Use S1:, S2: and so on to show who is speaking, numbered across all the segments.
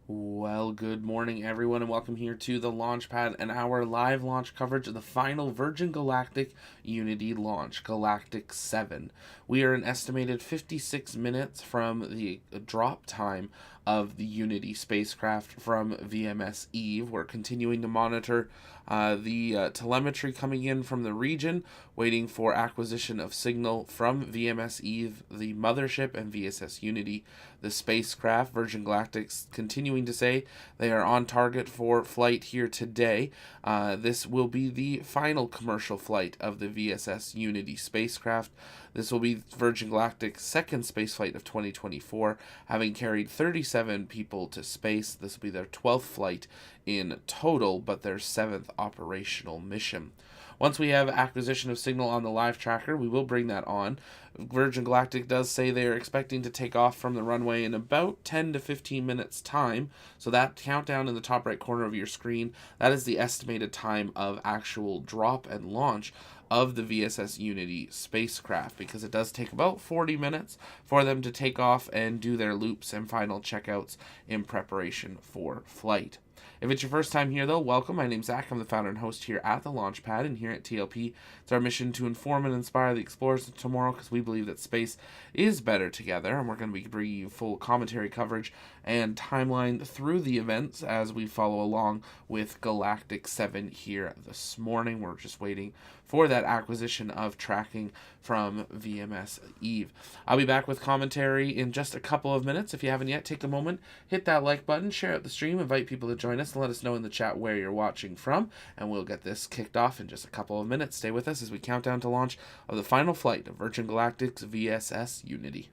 S1: Well, good morning, everyone, and welcome here to the launch pad and our live launch coverage of the final Virgin Galactic Unity launch, Galactic 7. We are an estimated 56 minutes from the drop time of the Unity spacecraft from VMS EVE. We're continuing to monitor the telemetry coming in from the region, waiting for acquisition of signal from VMS EVE, the mothership, and VSS Unity, the spacecraft. Virgin Galactic's continuing to say they are on target for flight here today. This will be the final commercial flight of the VSS Unity spacecraft. This will be Virgin Galactic's second spaceflight of 2024, having carried 37 people to space. This will be their 12th flight in total, but their 7th operational mission. Once we have acquisition of signal on the live tracker, we will bring that on. Virgin Galactic does say they are expecting to take off from the runway in about 10 to 15 minutes time. So that countdown in the top right corner of your screen, that is the estimated time of actual drop and launch of the VSS Unity spacecraft, because it does take about 40 minutes for them to take off and do their loops and final checkouts in preparation for flight. If it's your first time here, though, welcome. My name's Zach. I'm the founder and host here at the Launchpad, and here at TLP, it's our mission to inform and inspire the explorers of tomorrow, because we believe that space is better together, and we're going to be bringing you full commentary coverage and timeline through the events as we follow along with Galactic 7 here this morning. We're just waiting for that acquisition of tracking from VMS EVE. I'll be back with commentary in just a couple of minutes. If you haven't yet, take a moment, hit that like button, share out the stream, invite people to join us, and let us know in the chat where you're watching from, and we'll get this kicked off in just a couple of minutes. Stay with us as we count down to launch of the final flight of Virgin Galactic's VSS Unity.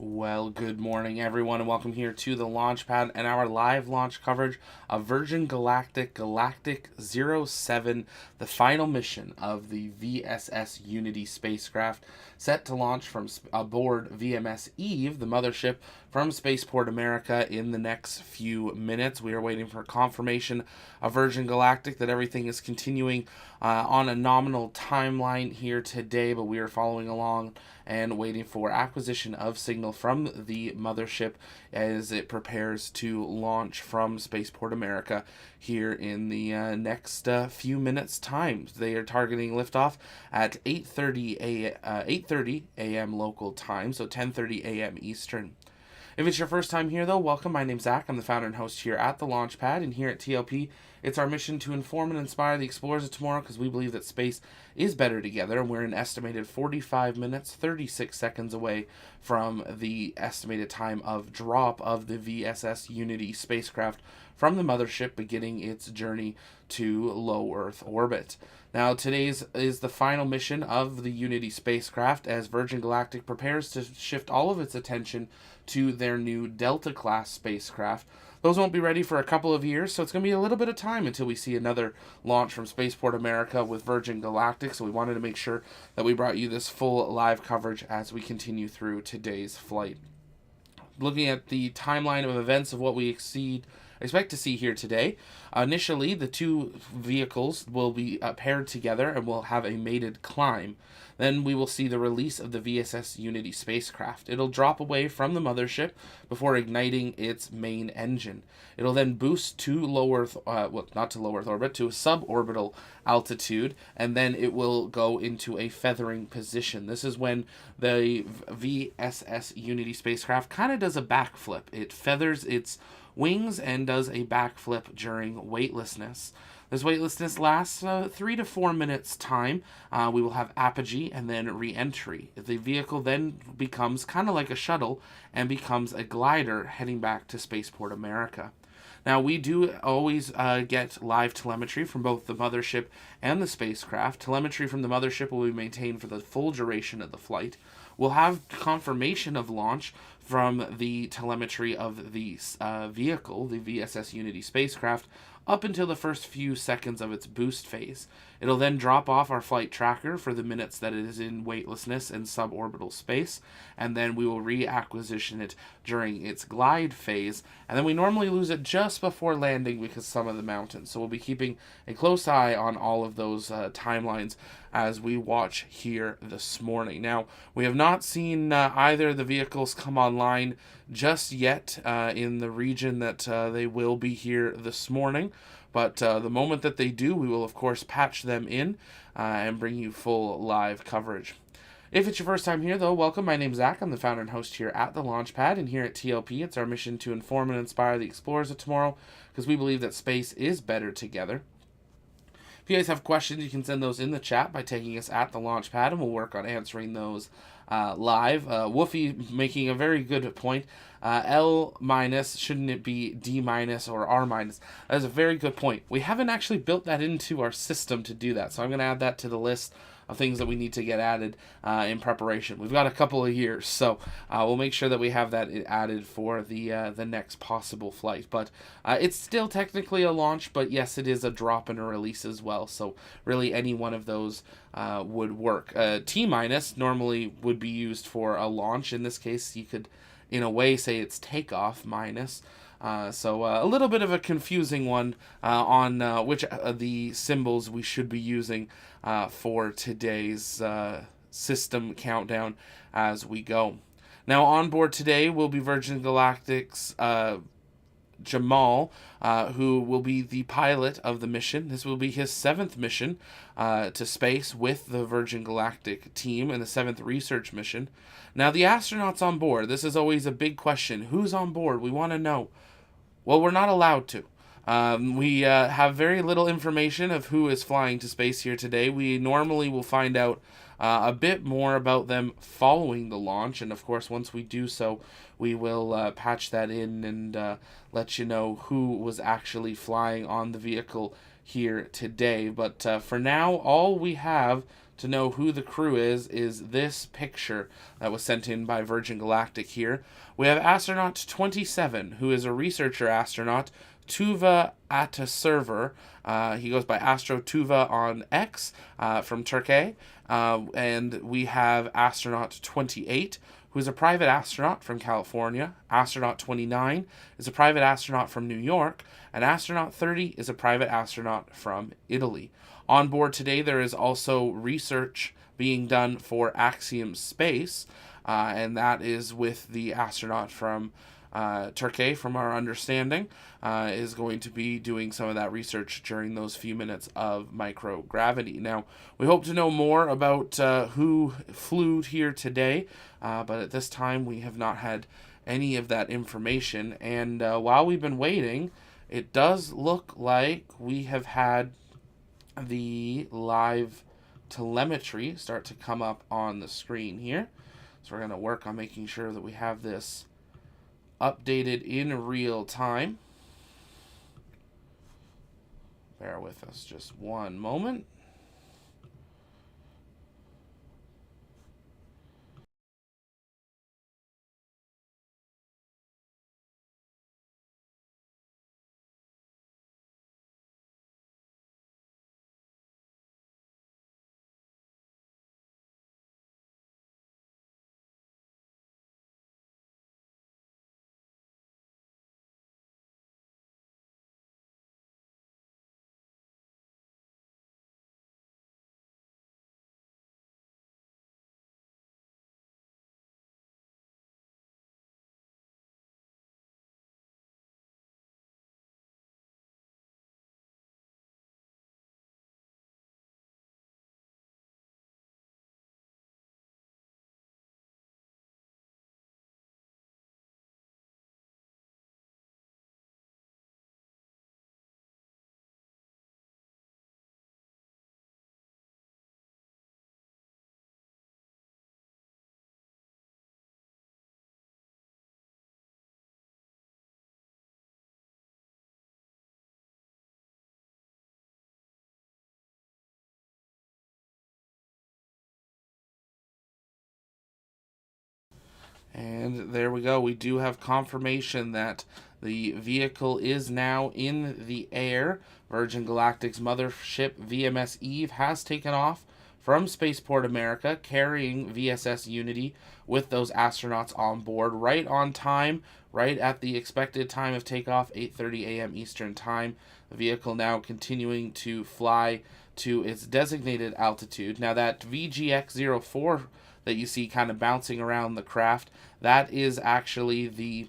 S1: Well, good morning, everyone, and welcome here to the Launchpad and our live launch coverage of Virgin Galactic Galactic 07, the final mission of the VSS Unity spacecraft, set to launch from aboard VMS EVE, the mothership, from Spaceport, America, in the next few minutes. We are waiting for confirmation of Virgin Galactic that everything is continuing on a nominal timeline here today, but we are following along and waiting for acquisition of signal from the mothership as it prepares to launch from Spaceport America here in the next few minutes time. They are targeting liftoff at 8:30 a.m. local time, so 10:30 a.m. Eastern. If it's your first time here, though, welcome. My name's Zach. I'm the founder and host here at the Launchpad, and here at TLP, it's our mission to inform and inspire the explorers of tomorrow, because we believe that space is better together, and we're an estimated 45 minutes, 36 seconds away from the estimated time of drop of the VSS Unity spacecraft from the mothership, beginning its journey to low Earth orbit. Now, today's is the final mission of the Unity spacecraft as Virgin Galactic prepares to shift all of its attention to their new Delta-class spacecraft. Those won't be ready for a couple of years, so it's going to be a little bit of time until we see another launch from Spaceport America with Virgin Galactic, so we wanted to make sure that we brought you this full live coverage as we continue through today's flight. Looking at the timeline of events of what we expect to see here today. Initially, the two vehicles will be paired together and will have a mated climb. Then we will see the release of the VSS Unity spacecraft. It'll drop away from the mothership before igniting its main engine. It'll then boost to low Earth, not to low Earth orbit, to a suborbital altitude, and then it will go into a feathering position. This is when the VSS Unity spacecraft kind of does a backflip. It feathers its wings and does a backflip during weightlessness. This weightlessness lasts 3 to 4 minutes time. We will have apogee and then re-entry. The vehicle then becomes kind of like a shuttle and becomes a glider heading back to Spaceport America. Now, we do always get live telemetry from both the mothership and the spacecraft. Telemetry from the mothership will be maintained for the full duration of the flight. We'll have confirmation of launch from the telemetry of the vehicle, the VSS Unity spacecraft, up until the first few seconds of its boost phase. It'll then drop off our flight tracker for the minutes that it is in weightlessness and suborbital space, and then we will reacquisition it during its glide phase, and then we normally lose it just before landing because of some of the mountains. So we'll be keeping a close eye on all of those timelines as we watch here this morning. Now, we have not seen either of the vehicles come online just yet in the region that they will be here this morning. But the moment that they do, we will, of course, patch them in and bring you full live coverage. If it's your first time here, though, welcome. My name's Zach. I'm the founder and host here at the Launchpad, and here at TLP, it's our mission to inform and inspire the explorers of tomorrow, because we believe that space is better together. If you guys have questions, you can send those in the chat by tagging us at the Launchpad, and we'll work on answering those live. Woofy making a very good point. L minus, shouldn't it be D minus or R minus? That is a very good point. We haven't actually built that into our system to do that, so I'm going to add that to the list of things that we need to get added in preparation. We've got a couple of years, so we'll make sure that we have that added for the next possible flight. But it's still technically a launch, but yes, it is a drop and a release as well, so really any one of those would work. T minus normally would be used for a launch. In this case, you could, in a way, say it's takeoff minus. So a little bit of a confusing one on which of the symbols we should be using for today's system countdown as we go. Now, on board today will be Virgin Galactic's Jamal, who will be the pilot of the mission. This will be his 7th mission to space with the Virgin Galactic team, and the 7th research mission. Now, the astronauts on board, this is always a big question. Who's on board? We want to know. Well, we're not allowed to. We have very little information of who is flying to space here today. We normally will find out a bit more about them following the launch, and of course, once we do so, we will patch that in and let you know who was actually flying on the vehicle here today. But for now, all we have to know who the crew is this picture that was sent in by Virgin Galactic here. We have astronaut 27, who is a researcher astronaut, Tuva Ataserver. He goes by Astro Tuva on X, from Turkey. And we have astronaut 28, who is a private astronaut from California. Astronaut 29 is a private astronaut from New York. And astronaut 30 is a private astronaut from Italy. On board today, there is also research being done for Axiom Space, and that is with the astronaut from Turkey, from our understanding, is going to be doing some of that research during those few minutes of microgravity. Now, we hope to know more about who flew here today, but at this time we have not had any of that information. And while we've been waiting, it does look like we have had the live telemetry start to come up on the screen here. So we're going to work on making sure that we have this updated in real time. Bear with us just one moment. And there we go. We do have confirmation that the vehicle is now in the air. Virgin Galactic's mothership VMS EVE has taken off from Spaceport America, carrying VSS Unity with those astronauts on board, right on time, right at the expected time of takeoff, 8:30 a.m. Eastern Time. The vehicle now continuing to fly to its designated altitude. Now that VGX-04 that you see kind of bouncing around the craft, that is actually the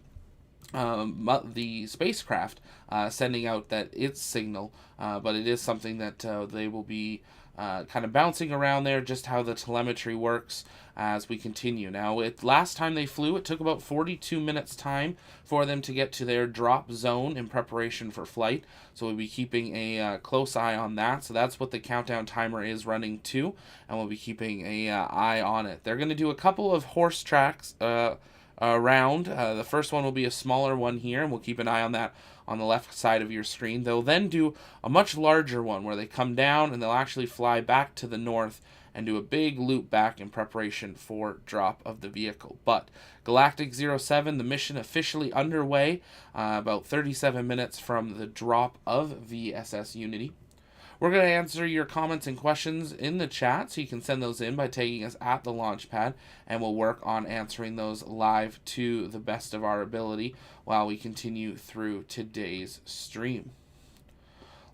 S1: spacecraft sending out its signal, but it is something that they will be kind of bouncing around there, just how the telemetry works as we continue. Now, last time they flew, it took about 42 minutes time for them to get to their drop zone in preparation for flight, so we'll be keeping a close eye on that. So that's what the countdown timer is running to, and we'll be keeping a eye on it. They're going to do a couple of horse tracks around. The first one will be a smaller one here, and we'll keep an eye on that on the left side of your screen. They'll then do a much larger one where they come down and they'll actually fly back to the north and do a big loop back in preparation for drop of the vehicle. But Galactic 07, the mission officially underway, about 37 minutes from the drop of VSS Unity. We're going to answer your comments and questions in the chat, so you can send those in by tagging us at the Launchpad, and we'll work on answering those live to the best of our ability while we continue through today's stream.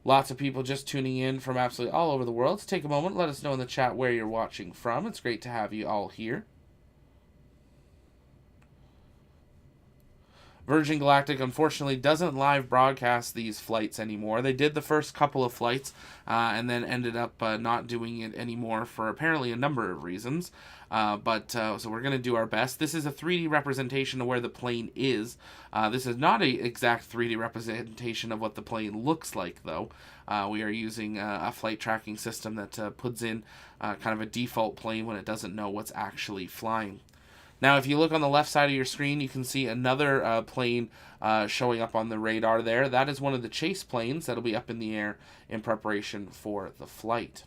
S1: Lots of people just tuning in from absolutely all over the world. So take a moment, let us know in the chat where you're watching from. It's great to have you all here. Virgin Galactic, unfortunately, doesn't live broadcast these flights anymore. They did the first couple of flights and then ended up not doing it anymore for apparently a number of reasons. So we're going to do our best. This is a 3D representation of where the plane is. This is not an exact 3D representation of what the plane looks like, though. We are using a flight tracking system that puts in kind of a default plane when it doesn't know what's actually flying. Now, if you look on the left side of your screen, you can see another plane showing up on the radar there. That is one of the chase planes that'll be up in the air in preparation for the flight.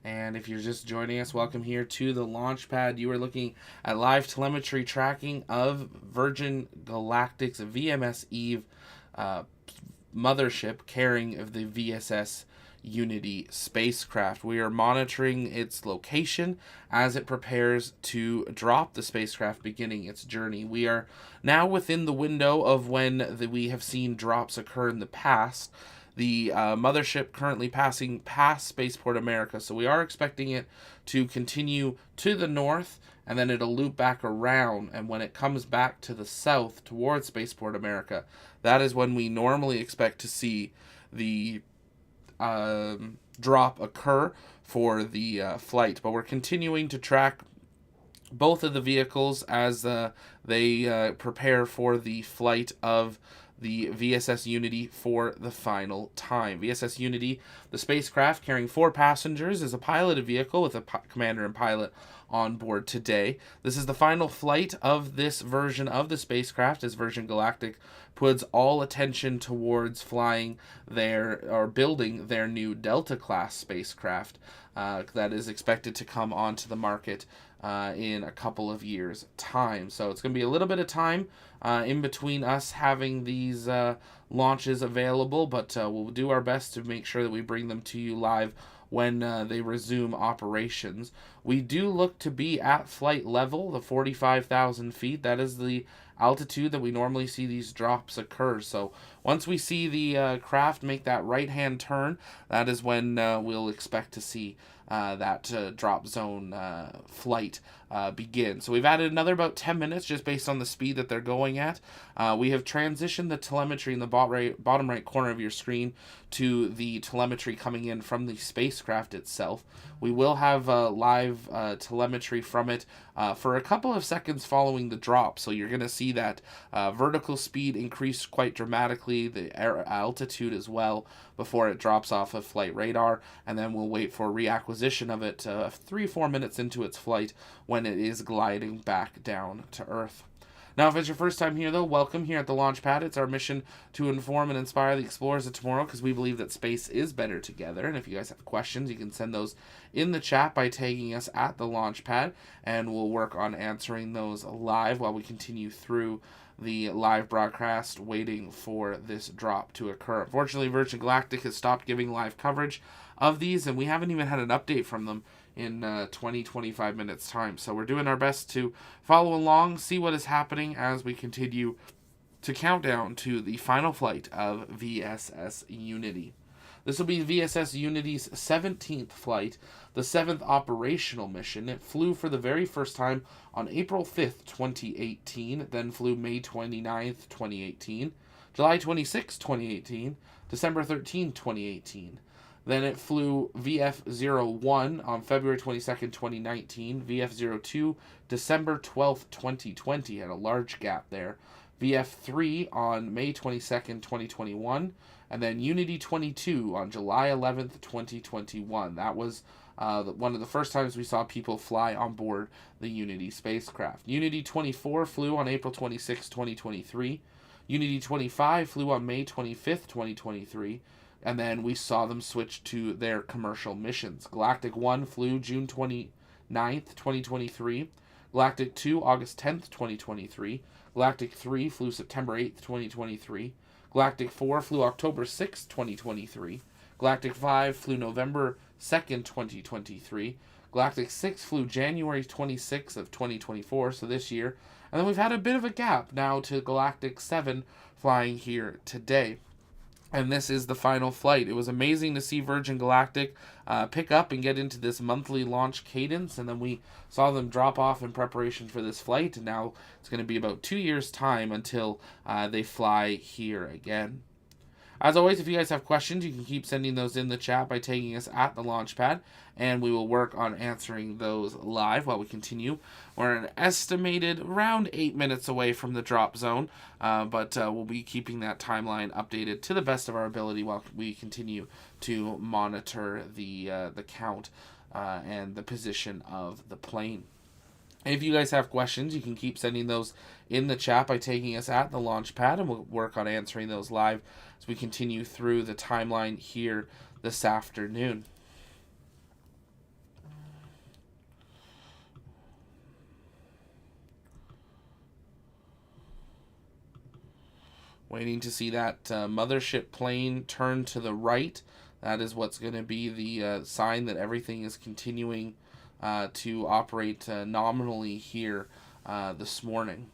S1: And if you're just joining us, welcome here to the launch pad. You are looking at live telemetry tracking of Virgin Galactic's VMS EVE mothership carrying of the VSS Unity spacecraft. We are monitoring its location as it prepares to drop the spacecraft, beginning its journey. We are now within the window of when we have seen drops occur in the past. The mothership currently passing past Spaceport America, so we are expecting it to continue to the north, and then it'll loop back around, and when it comes back to the south towards Spaceport America, that is when we normally expect to see the drop occur for the flight. But we're continuing to track both of the vehicles as they prepare for the flight of the VSS Unity for the final time. VSS Unity, the spacecraft carrying 4 passengers, is a piloted vehicle with a commander and pilot on board today. This is the final flight of this version of the spacecraft, as Virgin Galactic puts all attention towards flying building their new Delta class spacecraft that is expected to come onto the market in a couple of years' time. So it's going to be a little bit of time in between us having these launches available, but we'll do our best to make sure that we bring them to you live when they resume operations. We do look to be at flight level, the 45,000 feet. That is the altitude that we normally see these drops occur. So once we see the craft make that right-hand turn, that is when we'll expect to see that drop zone flight begin. So we've added another about 10 minutes just based on the speed that they're going at. We have transitioned the telemetry in the bottom right corner of your screen to the telemetry coming in from the spacecraft itself. We will have live telemetry from it for a couple of seconds following the drop. So you're going to see that vertical speed increase quite dramatically, the altitude as well, before it drops off of flight radar, and then we'll wait for reacquisition of it 3-4 minutes into its flight when it is gliding back down to Earth. Now, if it's your first time here, though, welcome here at the launch pad. It's our mission to inform and inspire the explorers of tomorrow, because we believe that space is better together. And if you guys have questions, you can send those in the chat by tagging us at the launch pad, and we'll work on answering those live while we continue through the live broadcast, waiting for this drop to occur. Unfortunately, Virgin Galactic has stopped giving live coverage of these, and we haven't even had an update from them in 20-25 minutes time. So we're doing our best to follow along, see what is happening as we continue to count down to the final flight of VSS Unity. This will be VSS Unity's 17th flight, the 7th operational mission. It flew for the very first time on April 5th, 2018, then flew May 29th, 2018, July 26th, 2018, December 13th, 2018. Then it flew VF-01 on February 22nd, 2019, VF-02 December 12th, 2020, had a large gap there, VF-3 on May 22nd, 2021, and then Unity 22 on July 11th, 2021. That was one of the first times we saw people fly on board the Unity spacecraft. Unity 24 flew on April 26, 2023. Unity 25 flew on May 25th, 2023. And then we saw them switch to their commercial missions. Galactic 1 flew June 29th, 2023. Galactic 2, August 10th, 2023. Galactic 3 flew September 8th, 2023. Galactic 4 flew October 6th, 2023. Galactic 5 flew November 2nd, 2023. Galactic 6 flew January 26th of 2024, so this year. And then we've had a bit of a gap now to Galactic 7 flying here today. And this is the final flight. It was amazing to see Virgin Galactic pick up and get into this monthly launch cadence, and then we saw them drop off in preparation for this flight, and now it's going to be about 2 years' time until they fly here again. As always, if you guys have questions, you can keep sending those in the chat by tagging us at the launch pad, and we will work on answering those live while we continue. We're an estimated around 8 minutes away from the drop zone, but we'll be keeping that timeline updated to the best of our ability while we continue to monitor the count and the position of the plane. And if you guys have questions, you can keep sending those in the chat by taking us at the launch pad, and we'll work on answering those live as we continue through the timeline here this afternoon. Waiting to see that mothership plane turn to the right. That is what's going to be the sign that everything is continuing to operate nominally here this morning.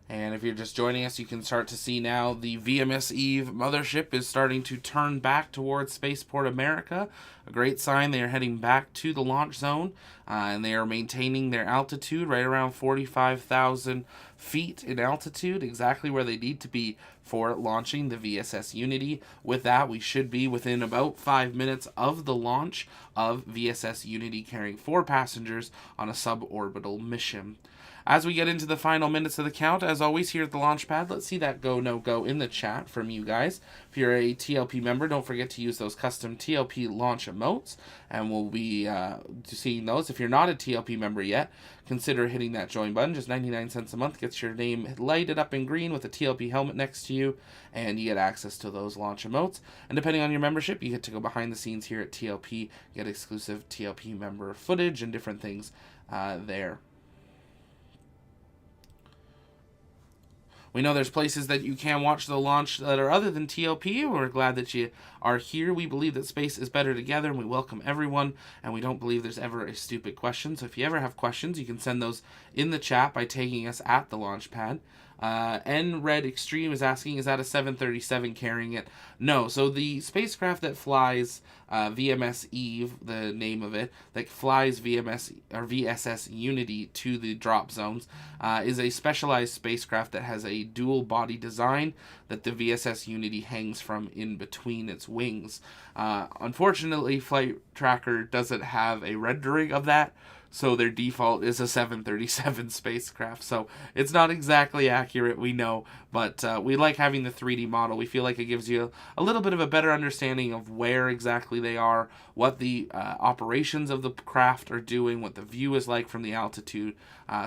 S1: And if you're just joining us, you can start to see now the VMS EVE mothership is starting to turn back towards Spaceport America. A great sign. They are heading back to the launch zone, and they are maintaining their altitude right around 45,000 feet in altitude, exactly where they need to be for launching the VSS Unity. With that, we should be within about 5 minutes of the launch of VSS Unity, carrying 4 passengers on a suborbital mission. As we get into the final minutes of the count, as always here at the launch pad, let's see that go, no go in the chat from you guys. If you're a TLP member, don't forget to use those custom TLP launch emotes, and we'll be seeing those. If you're not a TLP member yet, consider hitting that join button. Just 99 cents a month gets your name lighted up in green with a TLP helmet next to you, and you get access to those launch emotes. And depending on your membership, you get to go behind the scenes here at TLP, get exclusive TLP member footage and different things there. We know there's places that you can watch the launch that are other than TLP. We're glad that you are here. We believe that space is better together, and we welcome everyone, and we don't believe there's ever a stupid question. So if you ever have questions, you can send those in the chat by tagging us at the launch pad. Red Extreme is asking, is that a 737 carrying it? No. So the spacecraft that flies VMS EVE, the name of it, that flies VMS or VSS Unity to the drop zones, is a specialized spacecraft that has a dual body design that the VSS Unity hangs from in between its wings. Unfortunately, Flight Tracker doesn't have a rendering of that, so their default is a 737 spacecraft. So it's not exactly accurate, we know, but we like having the 3D model. We feel like it gives you a little bit of a better understanding of where exactly they are, what the operations of the craft are doing, what the view is like from the altitude.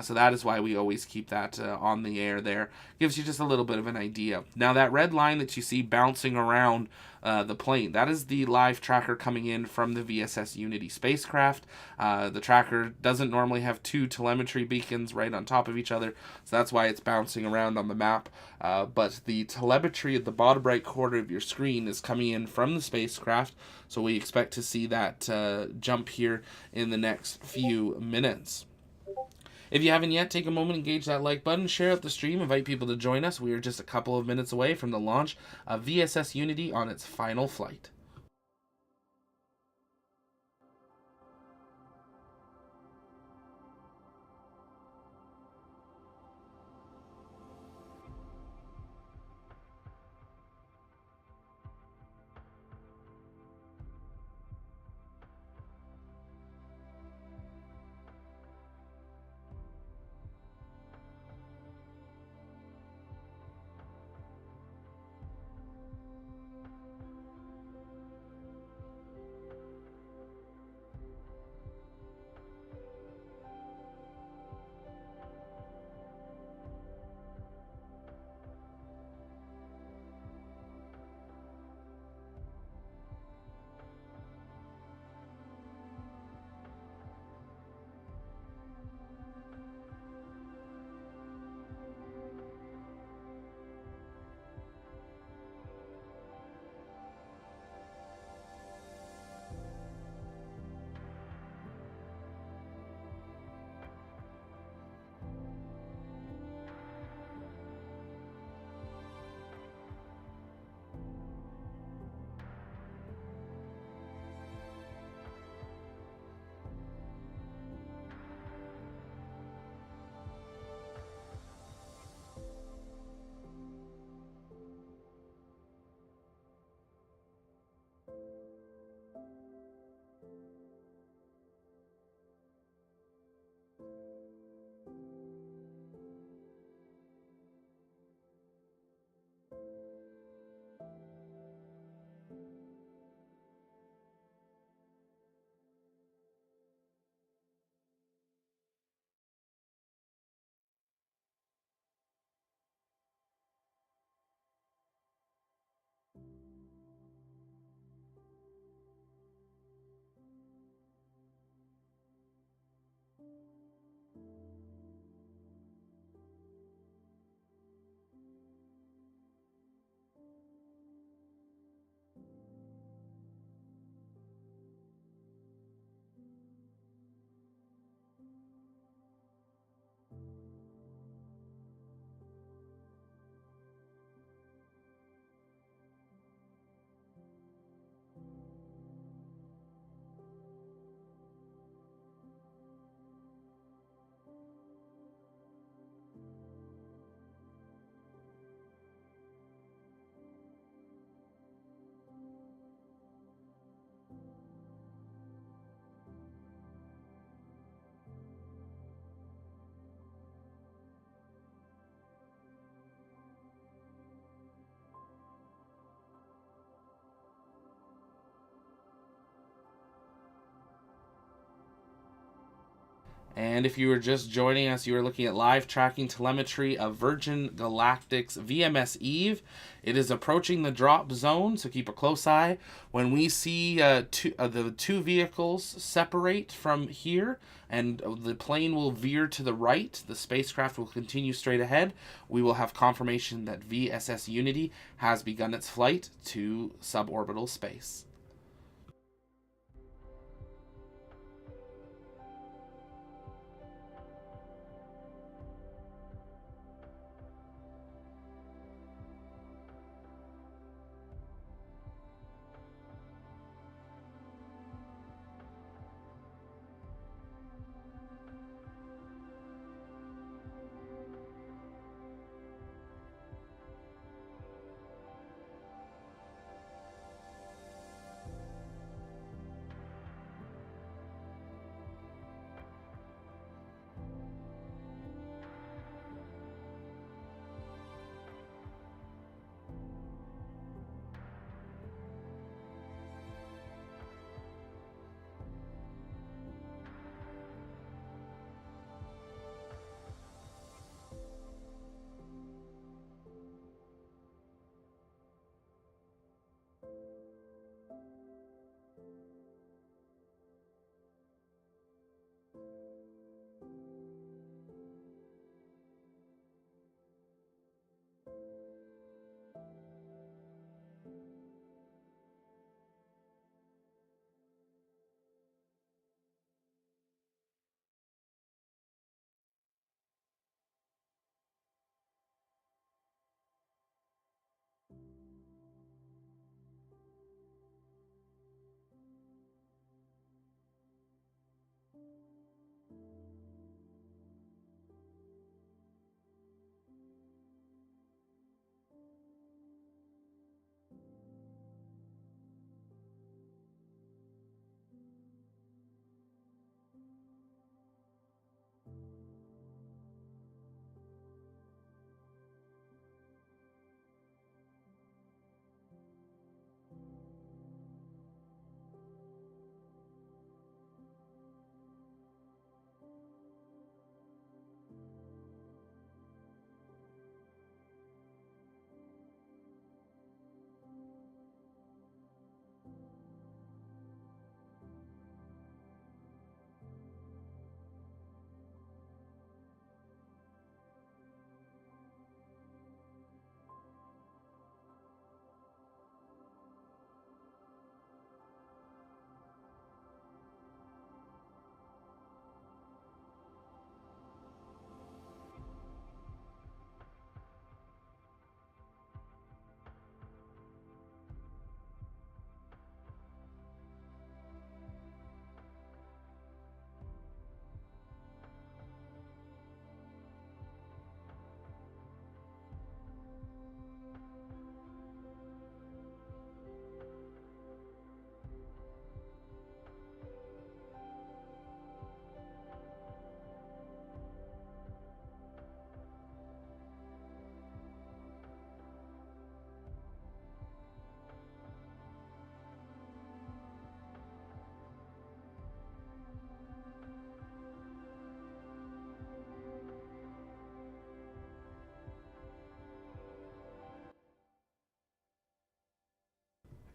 S1: So that is why we always keep that on the air there. Gives you just a little bit of an idea. Now that red line that you see bouncing around the plane, that is the live tracker coming in from the VSS Unity spacecraft. The tracker doesn't normally have 2 telemetry beacons right on top of each other, so that's why it's bouncing around on the map. But the telemetry at the bottom right corner of your screen is coming in from the spacecraft, so we expect to see that jump here in the next few minutes. If you haven't yet, take a moment, engage that like button, share out the stream, invite people to join us. We are just a couple of minutes away from the launch of VSS Unity on its final flight. And if you were just joining us, you are looking at live tracking telemetry of Virgin Galactic's VMS EVE. It is approaching the drop zone, so keep a close eye. When we see the two vehicles separate from here and the plane will veer to the right, the spacecraft will continue straight ahead, we will have confirmation that VSS Unity has begun its flight to suborbital space.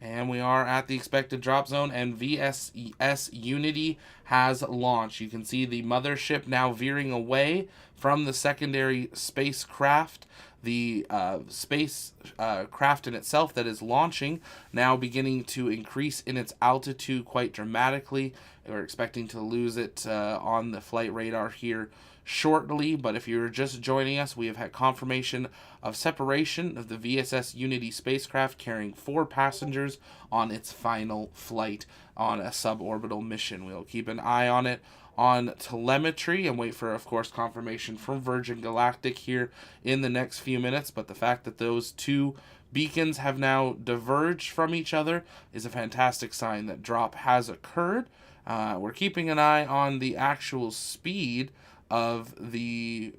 S1: And we are at the expected drop zone, and VSS Unity has launched. You can see the mothership now veering away from the secondary spacecraft. The spacecraft in itself that is launching now beginning to increase in its altitude quite dramatically. We're expecting to lose it on the flight radar here shortly, but if you're just joining us, we have had confirmation of separation of the VSS Unity spacecraft carrying 4 passengers on its final flight on a suborbital mission. We'll keep an eye on it on telemetry and wait for, of course, confirmation from Virgin Galactic here in the next few minutes, but the fact that those two beacons have now diverged from each other is a fantastic sign that drop has occurred. We're keeping an eye on the actual speed of the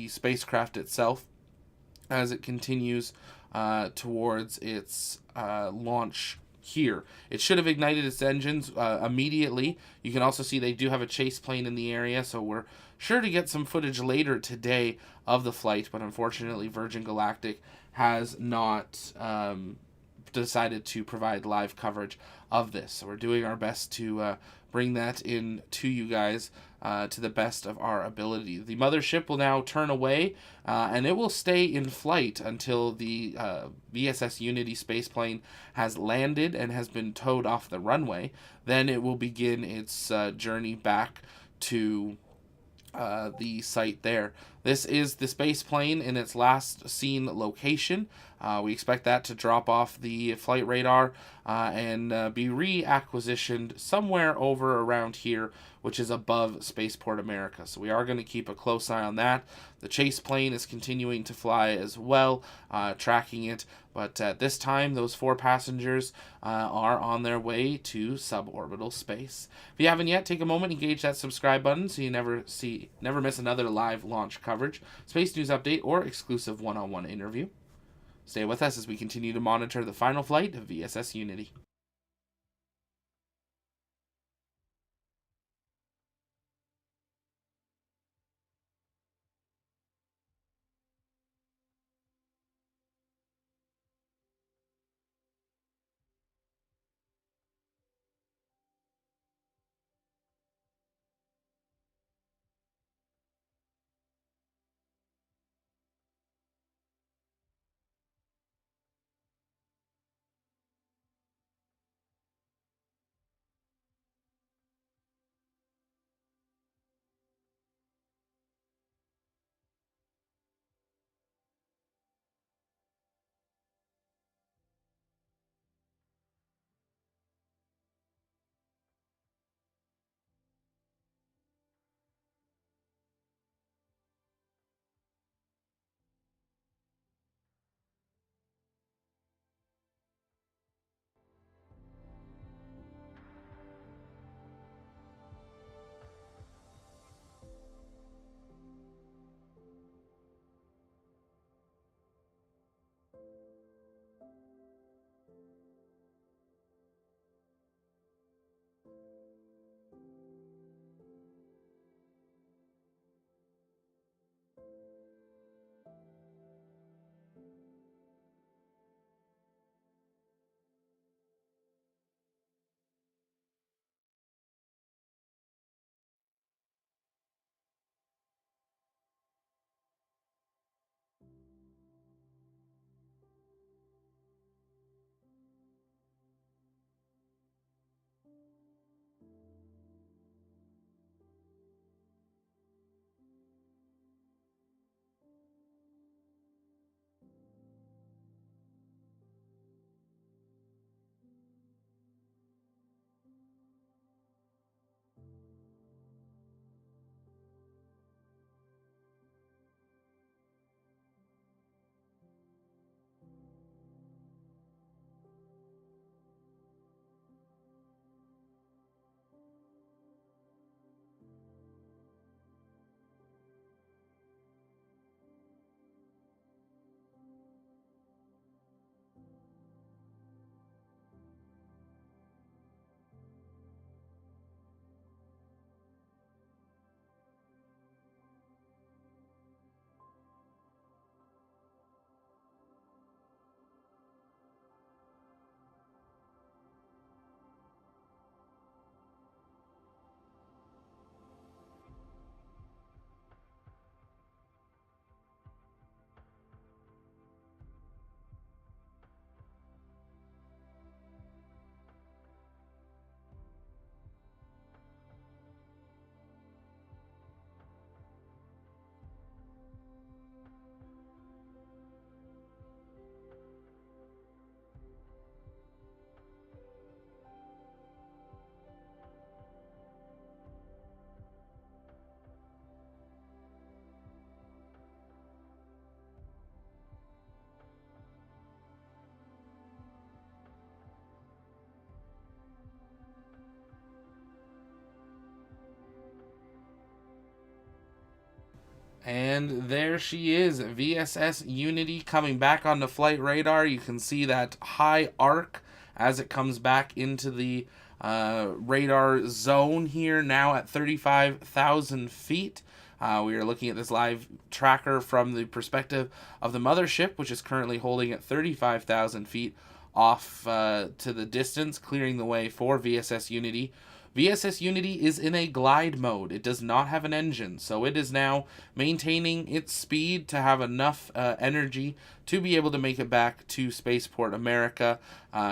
S1: spacecraft itself as it continues towards its launch here. It should have ignited its engines immediately. You can also see they do have a chase plane in the area, so we're sure to get some footage later today of the flight, but unfortunately Virgin Galactic has not decided to provide live coverage of this. So we're doing our best to bring that in to you guys to the best of our ability. The mothership will now turn away, and it will stay in flight until the VSS Unity spaceplane has landed and has been towed off the runway. Then it will begin its journey back to the site there. This is the space plane in its last seen location. We expect that to drop off the flight radar and be reacquisitioned somewhere over around here, which is above Spaceport America. So we are going to keep a close eye on that. The chase plane is continuing to fly as well, tracking it. But at this time, those 4 passengers are on their way to suborbital space. If you haven't yet, take a moment, engage that subscribe button so you never miss another live launch coverage, space news update, or exclusive one-on-one interview. Stay with us as we continue to monitor the final flight of VSS Unity. And there she is, VSS Unity coming back on the flight radar. You can see that high arc as it comes back into the radar zone here, now at 35,000 feet. We are looking at this live tracker from the perspective of the mothership, which is currently holding at 35,000 feet off to the distance, clearing the way for VSS Unity. VSS Unity is in a glide mode. It does not have an engine, so it is now maintaining its speed to have enough energy to be able to make it back to Spaceport America.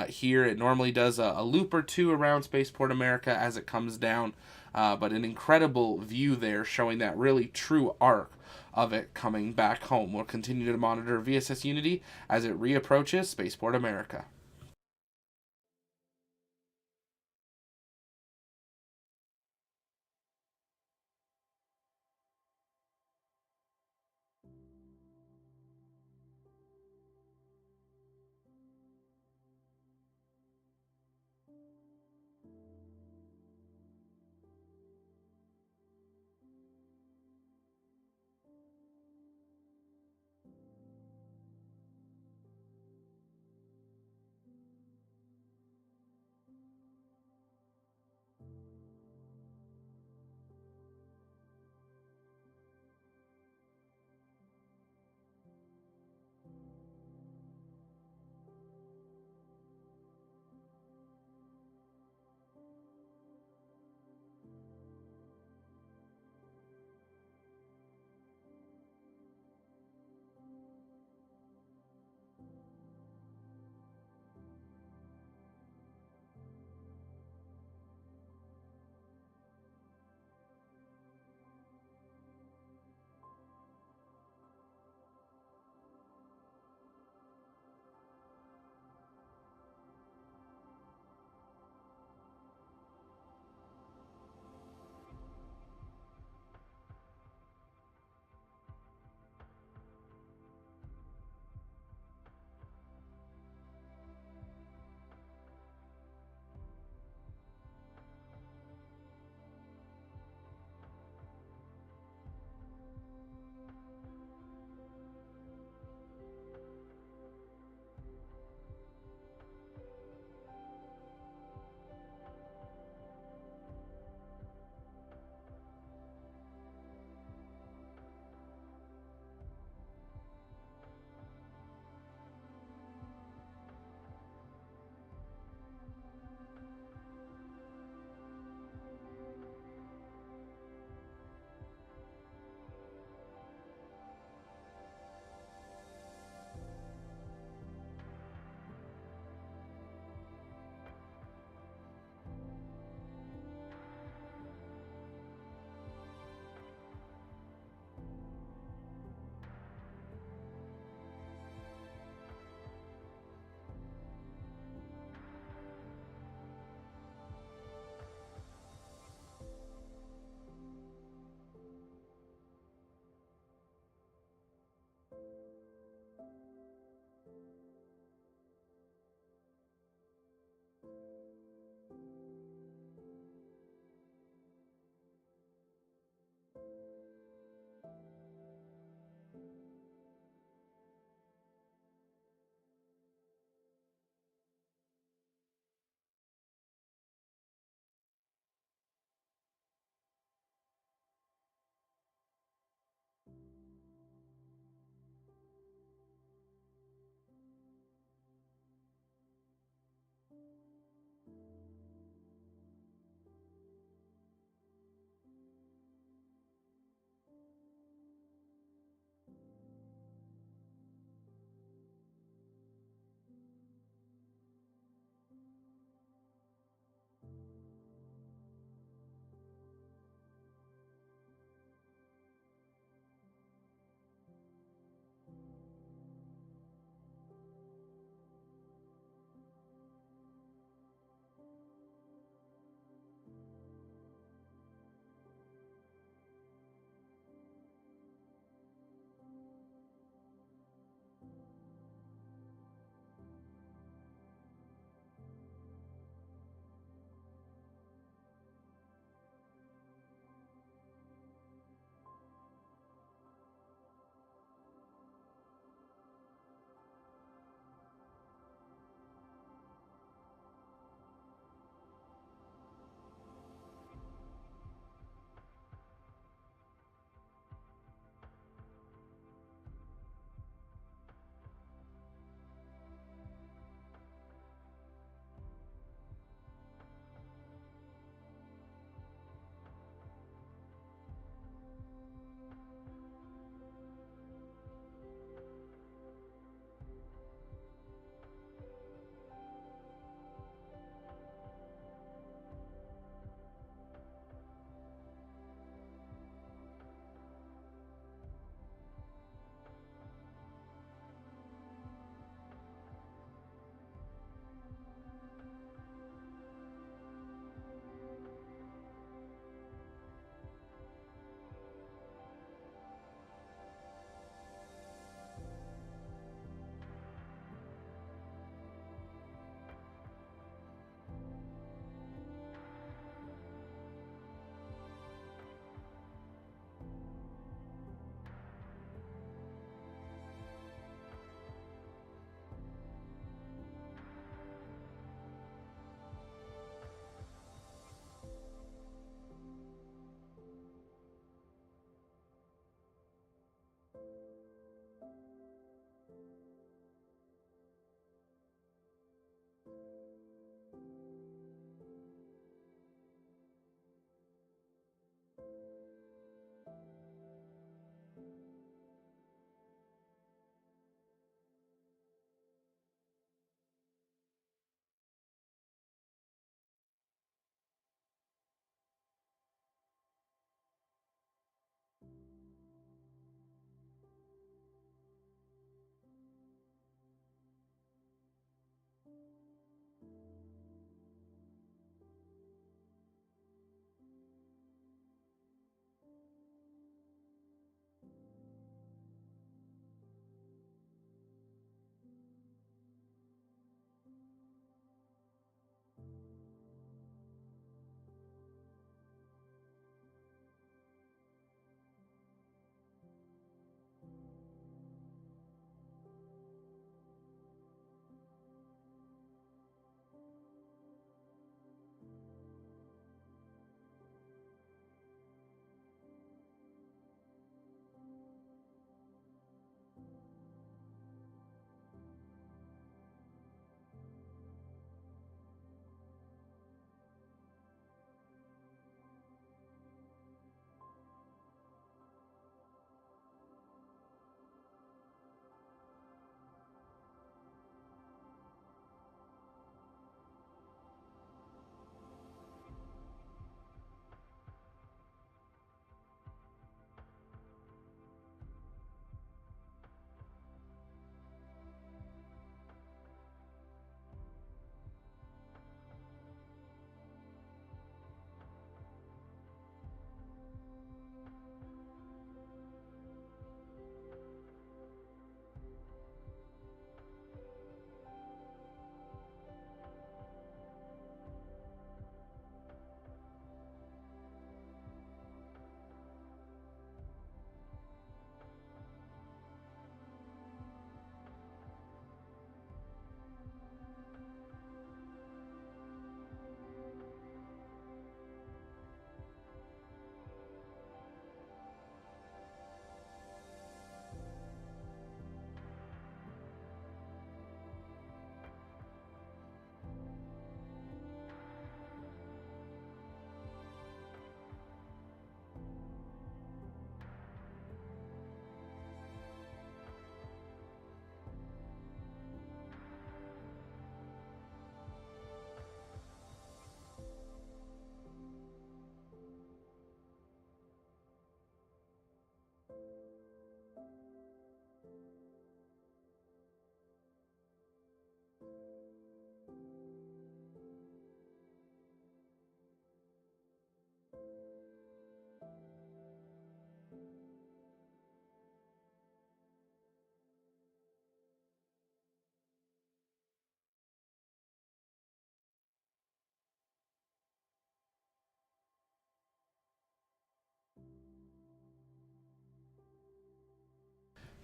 S1: Here it normally does a loop or two around Spaceport America as it comes down, but an incredible view there showing that really true arc of it coming back home. We'll continue to monitor VSS Unity as it reapproaches Spaceport America.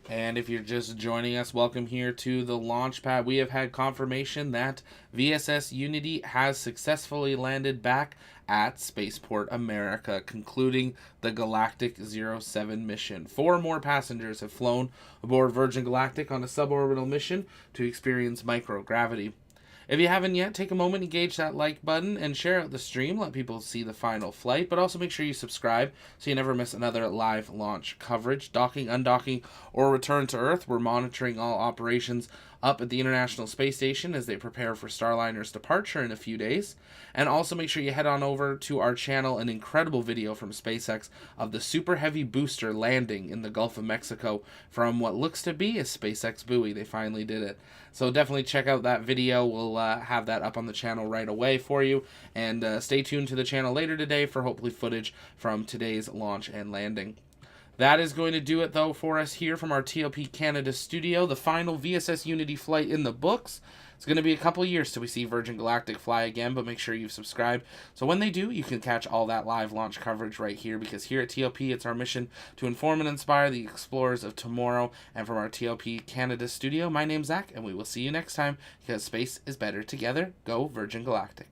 S1: And if you're just joining us, welcome here to the launch pad. We have had confirmation that VSS Unity has successfully landed back at Spaceport America, concluding the Galactic 07 mission. 4 more passengers have flown aboard Virgin Galactic on a suborbital mission to experience microgravity. If you haven't yet, take a moment, engage that like button, and share out the stream. Let people see the final flight, but also make sure you subscribe so you never miss another live launch coverage. Docking, undocking, or return to Earth. We're monitoring all operations up at the International Space Station as they prepare for Starliner's departure in a few days. And also make sure you head on over to our channel, an incredible video from SpaceX of the Super Heavy booster landing in the Gulf of Mexico from what looks to be a SpaceX buoy. They finally did it. So definitely check out that video. We'll have that up on the channel right away for you. And stay tuned to the channel later today for hopefully footage from today's launch and landing. That is going to do it, though, for us here from our TLP Canada studio. The final VSS Unity flight in the books. It's going to be a couple years till we see Virgin Galactic fly again, but make sure you've subscribed. So when they do, you can catch all that live launch coverage right here, because here at TLP, it's our mission to inform and inspire the explorers of tomorrow. And from our TLP Canada studio, my name's Zach, and we will see you next time, because space is better together. Go Virgin Galactic.